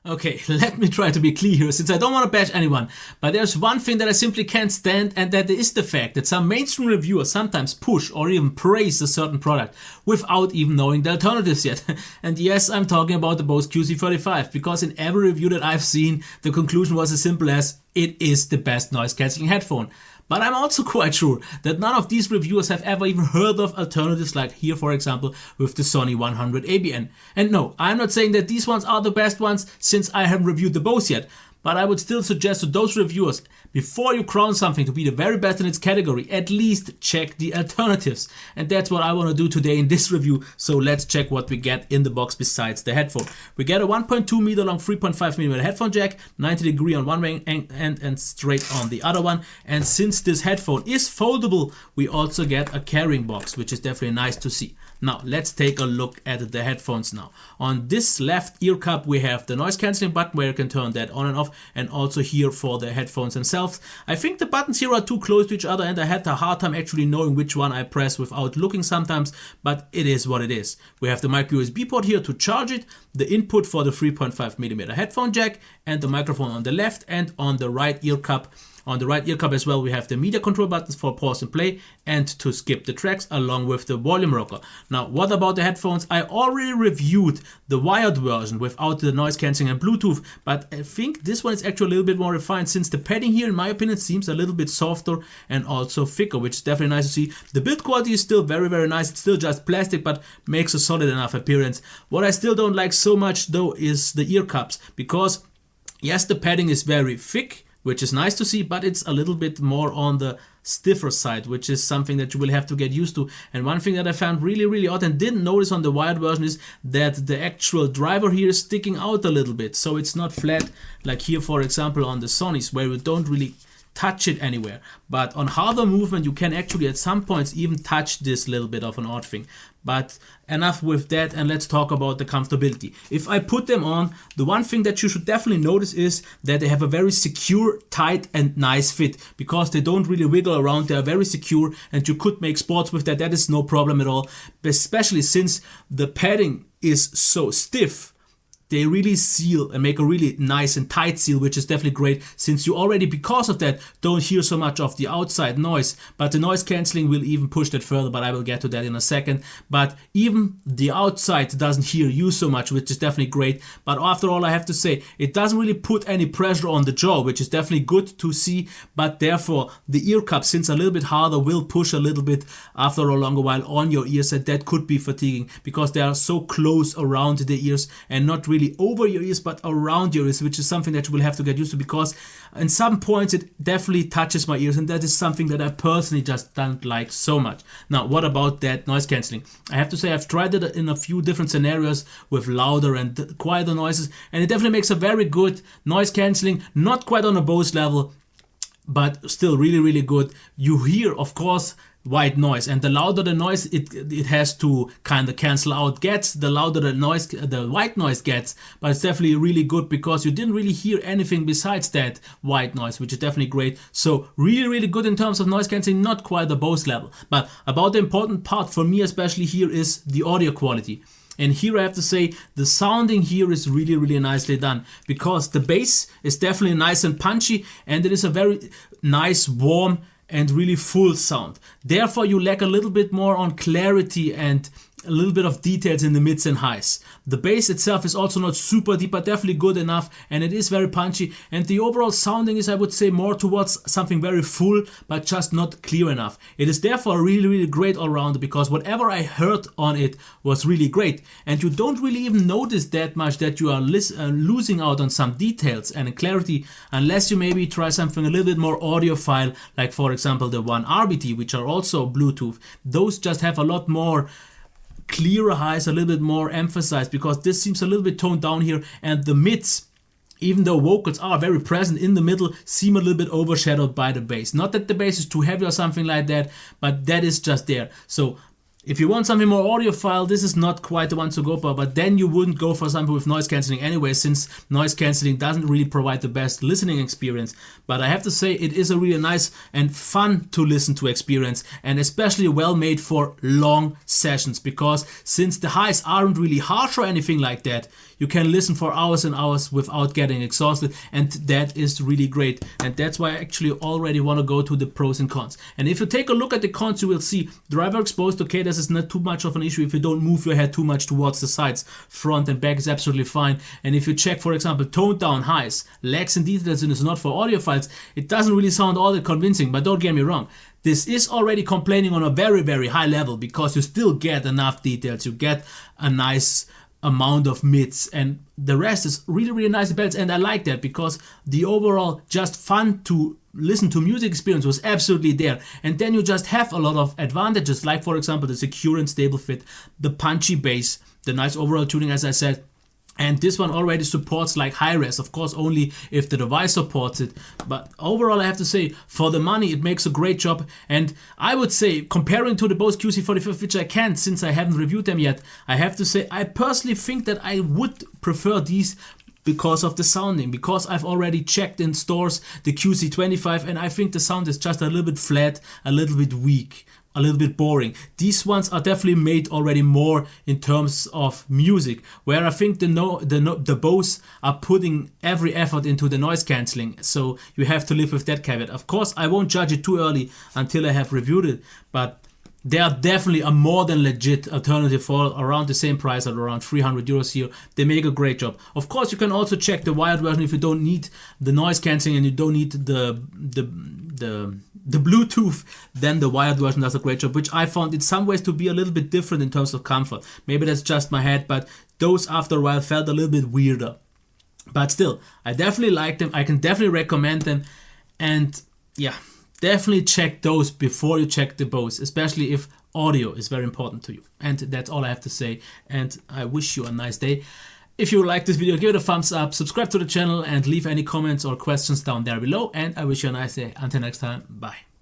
Okay, let me try to be clear here, since I don't want to bash anyone, but there's one thing that I simply can't stand, and that is the fact that some mainstream reviewers sometimes push or even praise a certain product without even knowing the alternatives yet. And yes, I'm talking about the Bose QC35, because in every review that I've seen, the conclusion was as simple as, it is the best noise cancelling headphone. But I'm also quite sure that none of these reviewers have ever even heard of alternatives like here, for example, with the Sony 100 ABN. And no, I'm not saying that these ones are the best ones, since I haven't reviewed the Bose yet. But I would still suggest to those reviewers, before you crown something to be the very best in its category, at least check the alternatives. And that's what I want to do today in this review. So let's check what we get in the box besides the headphone. We get a 1.2 meter long 3.5 millimeter headphone jack, 90-degree on one end and straight on the other one. And since this headphone is foldable, we also get a carrying box, which is definitely nice to see. Now let's take a look at the headphones now. On this left ear cup we have the noise cancelling button where you can turn that on and off, and also here for the headphones themselves. I think the buttons here are too close to each other, and I had a hard time actually knowing which one I press without looking sometimes, but it is what it is. We have the micro USB port here to charge it, the input for the 3.5mm headphone jack, and the microphone on the left, and on the right ear cup. On the right ear cup as well, we have the media control buttons for pause and play and to skip the tracks, along with the volume rocker. Now, what about the headphones? I already reviewed the wired version without the noise cancelling and Bluetooth, but I think this one is actually a little bit more refined, since the padding here, in my opinion, seems a little bit softer and also thicker, which is definitely nice to see. The build quality is still very, very nice. It's still just plastic, but makes a solid enough appearance. What I still don't like so much, though, is the ear cups, because yes, the padding is very thick, which is nice to see, but it's a little bit more on the stiffer side, which is something that you will have to get used to. And one thing that I found really, really odd and didn't notice on the wired version is that the actual driver here is sticking out a little bit. So it's not flat like here, for example, on the Sonys, where you don't really touch it anywhere. But on harder movement, you can actually at some points even touch this little bit of an odd thing. But enough with that, and let's talk about the comfortability. If I put them on, the one thing that you should definitely notice is that they have a very secure, tight and nice fit, because they don't really wiggle around. They are very secure, and you could make sports with that. That is no problem at all, especially since the padding is so stiff. They really seal and make a really nice and tight seal, which is definitely great, since you already, because of that, don't hear so much of the outside noise. But the noise cancelling will even push that further, but I will get to that in a second. But even the outside doesn't hear you so much, which is definitely great. But after all, I have to say, it doesn't really put any pressure on the jaw, which is definitely good to see. But therefore, the ear cup, since a little bit harder, will push a little bit after a longer while on your ears, and that could be fatiguing, because they are so close around the ears and not really over your ears but around your ears, which is something that you will have to get used to, because in some points it definitely touches my ears, and that is something that I personally just don't like so much. Now, what about that noise cancelling? I have to say, I've tried it in a few different scenarios with louder and quieter noises, and it definitely makes a very good noise cancelling. Not quite on a Bose level, but still really, really good. You hear, of course, white noise, and the louder the noise it has to kind of cancel out gets, the louder the noise, the white noise gets. But it's definitely really good, because you didn't really hear anything besides that white noise, which is definitely great. So really, really good in terms of noise cancelling, not quite the Bose level. But about the important part for me especially here is the audio quality. And here I have to say, the sounding here is really, really nicely done, because the bass is definitely nice and punchy, and it is a very nice, warm and really full sound. Therefore, you lack a little bit more on clarity and a little bit of details in the mids and highs. The bass itself is also not super deep, but definitely good enough, and it is very punchy. And the overall sounding is, I would say, more towards something very full, but just not clear enough. It is therefore really, really great all around, because whatever I heard on it was really great. And you don't really even notice that much that you are losing out on some details and clarity, unless you maybe try something a little bit more audiophile, like for example the One RBT, which are also Bluetooth. Those just have a lot more clearer highs, a little bit more emphasized, because this seems a little bit toned down here, and the mids, even though vocals are very present in the middle, seem a little bit overshadowed by the bass. Not that the bass is too heavy or something like that, but that is just there. So If you want something more audiophile, this is not quite the one to go for, but then you wouldn't go for something with noise cancelling anyway, since noise cancelling doesn't really provide the best listening experience. But I have to say, it is a really nice and fun to listen to experience, and especially well made for long sessions, because since the highs aren't really harsh or anything like that, you can listen for hours and hours without getting exhausted, and that is really great. And that's why I actually already want to go to the pros and cons. And if you take a look at the cons, you will see driver exposed. Okay, this is not too much of an issue if you don't move your head too much towards the sides. Front and back is absolutely fine. And if you check, for example, toned down highs, lags and details, and it's not for audiophiles, it doesn't really sound all that convincing. But don't get me wrong, this is already complaining on a very, very high level, because you still get enough details. You get a nice amount of mids, and the rest is really, really nice bells. And I like that, because the overall just fun to listen to music experience was absolutely there. And then you just have a lot of advantages, like for example the secure and stable fit, the punchy bass, the nice overall tuning, as I said. And this one already supports like high res, of course only if the device supports it. But overall I have to say, for the money it makes a great job. And I would say, comparing to the Bose QC35, which I can't since I haven't reviewed them yet, I have to say I personally think that I would prefer these because of the sounding, because I've already checked in stores the QC25 and I think the sound is just a little bit flat, a little bit weak, a little bit boring. These ones are definitely made already more in terms of music, where I think the Bose are putting every effort into the noise cancelling, so you have to live with that caveat. Of course, I won't judge it too early until I have reviewed it, but they are definitely a more than legit alternative for around the same price at around 300 euros here. They make a great job. Of course, you can also check the wired version if you don't need the noise cancelling and you don't need the Bluetooth. Then the wired version does a great job, which I found in some ways to be a little bit different in terms of comfort. Maybe that's just my head, but those after a while felt a little bit weirder. But still, I definitely like them. I can definitely recommend them. And yeah, definitely check those before you check the Bose, especially if audio is very important to you. And that's all I have to say. And I wish you a nice day. If you like this video, give it a thumbs up, subscribe to the channel, and leave any comments or questions down there below. And I wish you a nice day. Until next time, bye.